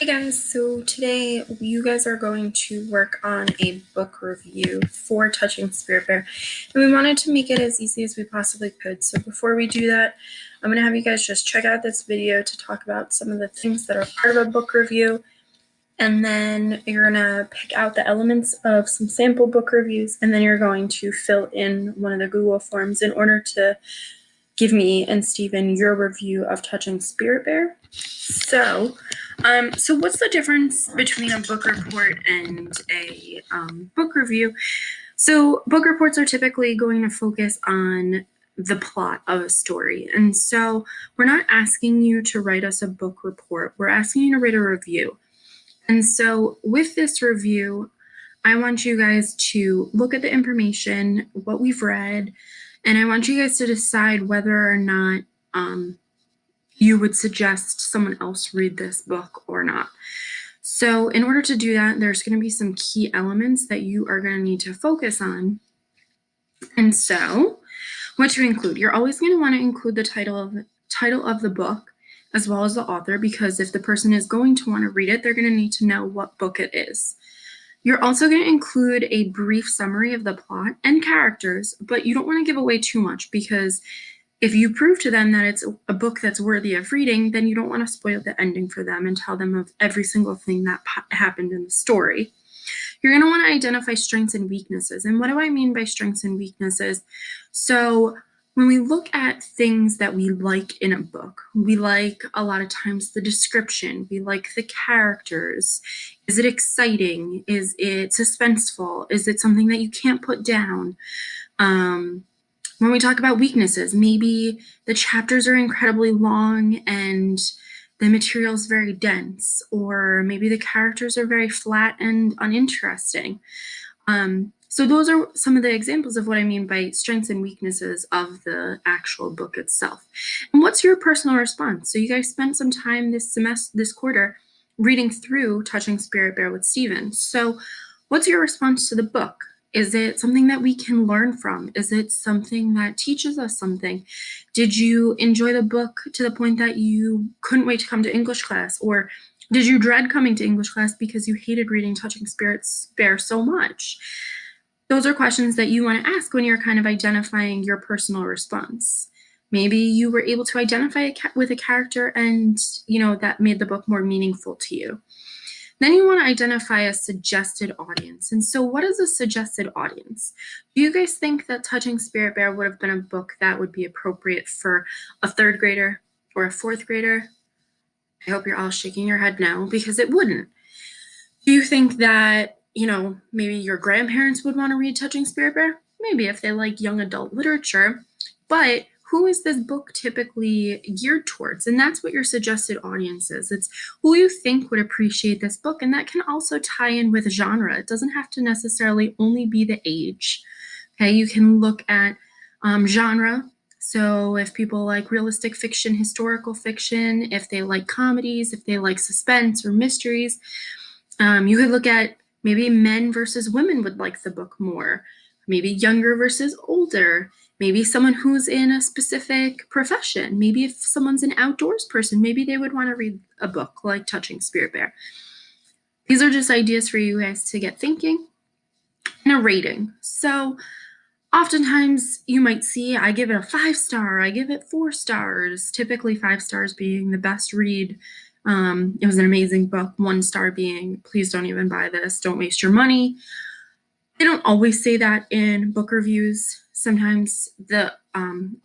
Hey guys, so today you guys are going to work on a book review for Touching Spirit Bear, and we wanted to make it as easy as we possibly could. So before we do that, I'm going to have you guys just check out this video to talk about some of the things that are part of a book review, and then you're going to pick out the elements of some sample book reviews, and then you're going to fill in one of the Google forms in order to give me and Stephen your review of Touching Spirit Bear. So what's the difference between a book report and a book review? So book reports are typically going to focus on the plot of a story. And so we're not asking you to write us a book report. We're asking you to write a review. And so with this review, I want you guys to look at the information, what we've read, and I want you guys to decide whether or not you would suggest someone else read this book or not. So in order to do that, there's going to be some key elements that you are going to need to focus on. And so what to include? You're always going to want to include the title of the book as well as the author, because if the person is going to want to read it, they're going to need to know what book it is. You're also going to include a brief summary of the plot and characters, but you don't want to give away too much, because if you prove to them that it's a book that's worthy of reading, then you don't want to spoil the ending for them and tell them of every single thing that happened in the story. You're going to want to identify strengths and weaknesses. And what do I mean by strengths and weaknesses? So when we look at things that we like in a book, we like a lot of times the description, we like the characters. Is it exciting? Is it suspenseful? Is it something that you can't put down? When we talk about weaknesses, maybe the chapters are incredibly long and the material is very dense, or maybe the characters are very flat and uninteresting. So those are some of the examples of what I mean by strengths and weaknesses of the actual book itself. And what's your personal response? So you guys spent some time this quarter reading through Touching Spirit Bear with Stephen. So what's your response to the book? Is it something that we can learn from? Is it something that teaches us something? Did you enjoy the book to the point that you couldn't wait to come to English class? Or did you dread coming to English class because you hated reading Touching Spirit Bear so much? Those are questions that you want to ask when you're kind of identifying your personal response. Maybe you were able to identify with a character and, that made the book more meaningful to you. Then you want to identify a suggested audience. And so what is a suggested audience? Do you guys think that Touching Spirit Bear would have been a book that would be appropriate for a third grader or a fourth grader? I hope you're all shaking your head no, because it wouldn't. Do you think that, maybe your grandparents would want to read Touching Spirit Bear? Maybe if they like young adult literature. But who is this book typically geared towards? And that's what your suggested audience is. It's who you think would appreciate this book. And that can also tie in with genre. It doesn't have to necessarily only be the age. Okay, you can look at genre. So if people like realistic fiction, historical fiction, if they like comedies, if they like suspense or mysteries, you could look at maybe men versus women would like the book more, maybe younger versus older, maybe someone who's in a specific profession. Maybe if someone's an outdoors person, maybe they would want to read a book like Touching Spirit Bear. These are just ideas for you guys to get thinking. And a rating. So oftentimes you might see I give it a 5-star, I give it 4 stars, typically 5 stars being the best read. It was an amazing book. 1 star being, please don't even buy this, don't waste your money. They don't always say that in book reviews. Sometimes the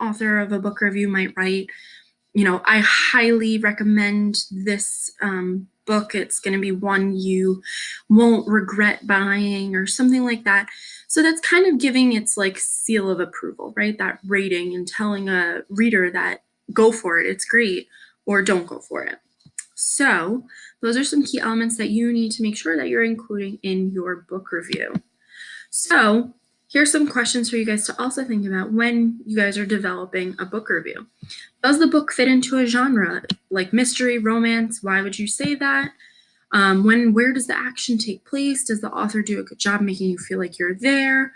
author of a book review might write, I highly recommend this book. It's going to be one you won't regret buying, or something like that. So that's kind of giving its like seal of approval, right? That rating, and telling a reader that go for it, it's great, or don't go for it. So those are some key elements that you need to make sure that you're including in your book review. So here's some questions for you guys to also think about when you guys are developing a book review. Does the book fit into a genre like mystery, romance? Why would you say that? Where does the action take place? Does the author do a good job making you feel like you're there?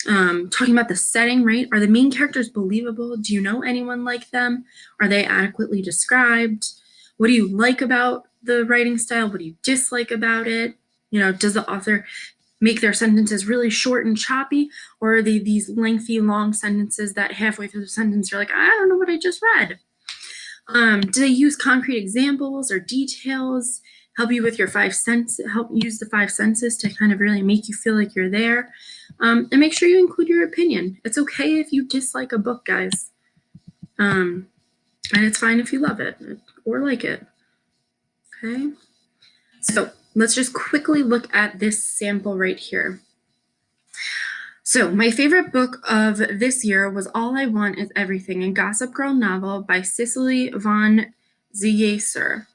Talking about the setting, right? Are the main characters believable? Do you know anyone like them? Are they adequately described? What do you like about the writing style? What do you dislike about it? You know, does the author make their sentences really short and choppy, or are they these lengthy, long sentences that halfway through the sentence you're like, I don't know what I just read? Do they use concrete examples or details? Help you with your help use the five senses to kind of really make you feel like you're there. And make sure you include your opinion. It's okay if you dislike a book, guys. And it's fine if you love it or like it. Okay. So let's just quickly look at this sample right here. So my favorite book of this year was All I Want Is Everything, a Gossip Girl novel by Cicely von Ziegesar.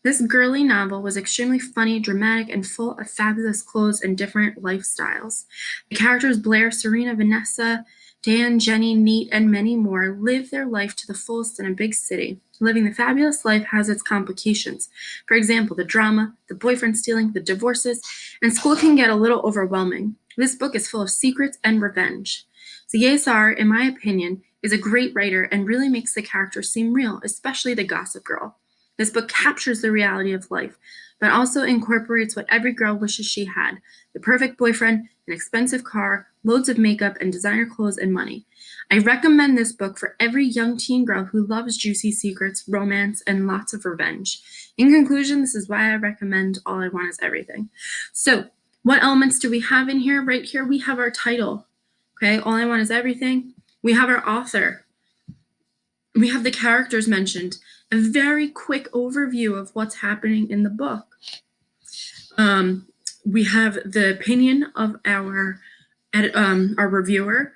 This girly novel was extremely funny, dramatic, and full of fabulous clothes and different lifestyles. The characters Blair, Serena, Vanessa, Dan, Jenny, Neat, and many more live their life to the fullest in a big city. Living the fabulous life has its complications. For example, the drama, the boyfriend stealing, the divorces, and school can get a little overwhelming. This book is full of secrets and revenge. Ziegesar, in my opinion, is a great writer and really makes the characters seem real, especially the Gossip Girl. This book captures the reality of life, but also incorporates what every girl wishes she had: the perfect boyfriend, an expensive car, loads of makeup, and designer clothes and money. I recommend this book for every young teen girl who loves juicy secrets, romance, and lots of revenge. In conclusion, this is why I recommend All I Want Is Everything. So, what elements do we have in here? Right here, we have our title. Okay, All I Want Is Everything. We have our author. We have the characters mentioned, a very quick overview of what's happening in the book. We have the opinion of our reviewer.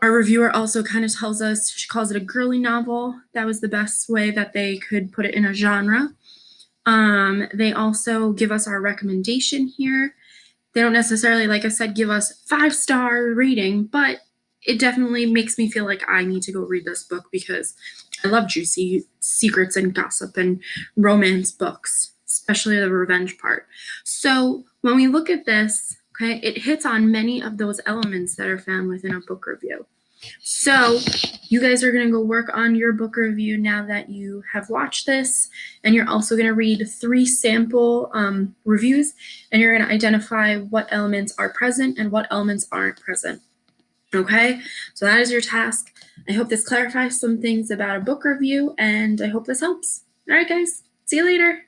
Our reviewer also kind of tells us, she calls it a girly novel. That was the best way that they could put it in a genre. They also give us our recommendation here. They don't necessarily, like I said, give us 5-star rating, but it definitely makes me feel like I need to go read this book because I love juicy secrets and gossip and romance books, especially the revenge part. So when we look at this, okay, it hits on many of those elements that are found within a book review. So you guys are going to go work on your book review now that you have watched this, and you're also going to read 3 sample reviews, and you're going to identify what elements are present and what elements aren't present. Okay, so that is your task. I hope this clarifies some things about a book review, and I hope this helps. All right, guys, see you later.